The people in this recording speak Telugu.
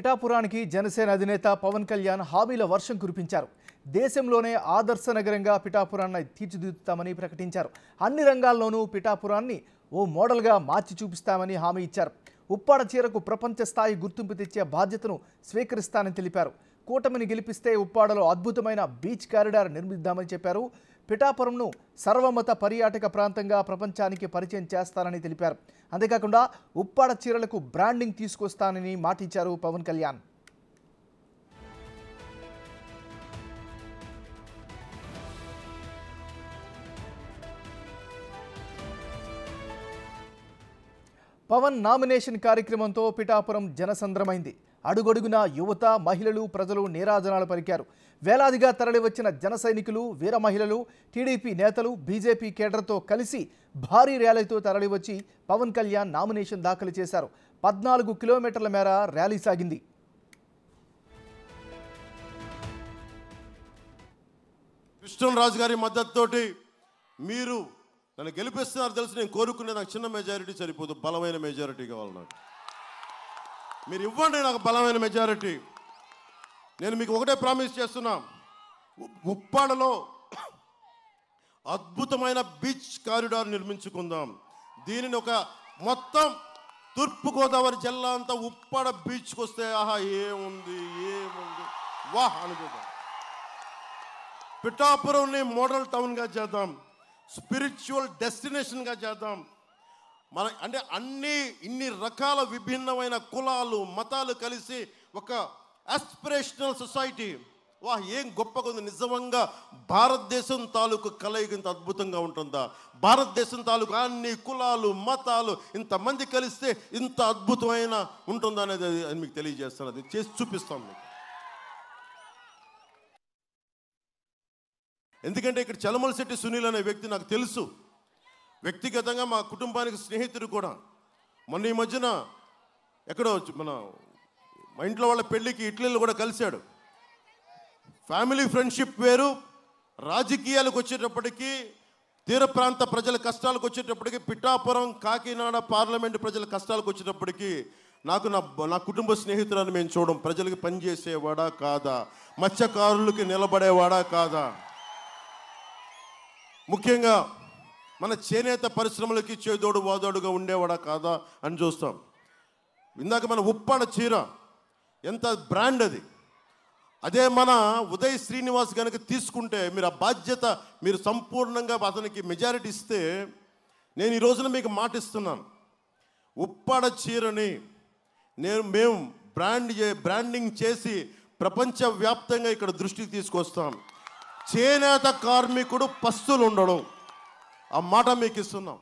పిఠాపురానికి జనసేన అధినేత పవన్ కళ్యాణ్ హామీల వర్షం కురిపించారు. దేశంలోనే ఆదర్శ నగరంగా పిఠాపురాన్ని తీర్చిదిద్దుతామని ప్రకటించారు. అన్ని రంగాల్లోనూ పిఠాపురాన్ని ఓ మోడల్గా మార్చి చూపిస్తామని హామీ ఇచ్చారు. ఉప్పాడ చీరకు ప్రపంచ స్థాయి గుర్తింపు తెచ్చే బాధ్యతను స్వీకరిస్తానని తెలిపారు. కూటమిని గెలిపిస్తే ఉప్పాడలో అద్భుతమైన బీచ్ కారిడార్ నిర్మిద్దామని చెప్పారు. పిఠాపురంను సర్వమత పర్యాటక ప్రాంతంగా ప్రపంచానికి పరిచయం చేస్తానని తెలిపారు. అంతేకాకుండా ఉప్పాడ చీరలకు బ్రాండింగ్ తీసుకొస్తానని మాటిచ్చారు పవన్ కళ్యాణ్. పవన్ నామినేషన్ కార్యక్రమంతో పిఠాపురం జనసంద్రమైంది. అడుగడుగునా యువత, మహిళలు, ప్రజలు నీరాజనాలు పలికారు. వేలాదిగా తరలివచ్చిన జన సైనికులు, వీర మహిళలు, టీడీపీ నేతలు, బీజేపీ కేడర్తో కలిసి భారీ ర్యాలీతో తరలివచ్చి పవన్ కళ్యాణ్ నామినేషన్ దాఖలు చేశారు. 14 కిలోమీటర్ల మేర ర్యాలీ సాగింది. కృష్ణరాజు గారి మద్దతుతోటి మీరు నన్ను గెలిపిస్తున్నారు తెలుసు. నేను కోరుకునే నాకు చిన్న మెజారిటీ సరిపోదు, బలమైన మెజారిటీ కావాలి. నాకు మీరు ఇవ్వండి, నాకు బలమైన మెజారిటీ. నేను మీకు ఒకటే ప్రామిస్ చేస్తున్నా, ఉప్పాడలో అద్భుతమైన బీచ్ కారిడార్ నిర్మించుకుందాం. దీనిని ఒక మొత్తం తూర్పుగోదావరి జిల్లా అంతా ఉప్పాడ బీచ్కి వస్తే ఆహా ఏముంది వాహ్ అనుకుందాం. పిఠాపురంని మోడల్ టౌన్గా చేద్దాం, స్పిరిచువల్ డెస్టినేషన్గా చేద్దాం. మన అంటే ఇన్ని రకాల విభిన్నమైన కులాలు, మతాలు కలిసి ఒక ఆస్పిరేషనల్ సొసైటీ. వాహ్ ఏం గొప్పగా ఉంది నిజంగా. భారతదేశం తాలూకు కలయిక ఇంత అద్భుతంగా ఉంటుందా? భారతదేశం తాలూకు అన్ని కులాలు, మతాలు ఇంతమంది కలిస్తే ఇంత అద్భుతమైన ఉంటుందా అనేది అది మీకు తెలియజేస్తాను. అది చేసి చూపిస్తాం మీకు. ఎందుకంటే ఇక్కడ చలమలశెట్టి సునీల్ అనే వ్యక్తి నాకు తెలుసు వ్యక్తిగతంగా, మా కుటుంబానికి స్నేహితుడు కూడా. మొన్న ఈ మధ్యన ఎక్కడో మా ఇంట్లో వాళ్ళ పెళ్ళికి ఇటలీలో కూడా కలిశాడు. ఫ్యామిలీ ఫ్రెండ్షిప్ వేరు, రాజకీయాలకు వచ్చేటప్పటికీ, తీర ప్రాంత ప్రజల కష్టాలకు వచ్చేటప్పటికి, పిఠాపురం, కాకినాడ పార్లమెంటు ప్రజల కష్టాలకు వచ్చేటప్పటికి నాకు నా కుటుంబ స్నేహితులను మేము చూడడం. ప్రజలకు పనిచేసేవాడా కాదా, మత్స్యకారులకి నిలబడేవాడా కాదా, ముఖ్యంగా మన చేనేత పరిశ్రమలకి చేదోడు వాదోడుగా ఉండేవాడా కాదా అని చూస్తాం. ఇందాక మన ఉప్పాడ చీర ఎంత బ్రాండ్ అది. అదే మన ఉదయ్ శ్రీనివాస్ కనుక తీసుకుంటే మీరు ఆ బాధ్యత మీరు సంపూర్ణంగా అతనికి మెజారిటీ ఇస్తే, నేను ఈ రోజున మీకు మాటిస్తున్నాను, ఉప్పాడ చీరని మేము బ్రాండింగ్ చేసి ప్రపంచవ్యాప్తంగా ఇక్కడ దృష్టికి తీసుకొస్తాం. చేనేత కార్మికుడు పస్తులు ఉండడం, ఆ మాట మీకు ఇస్తున్నాం.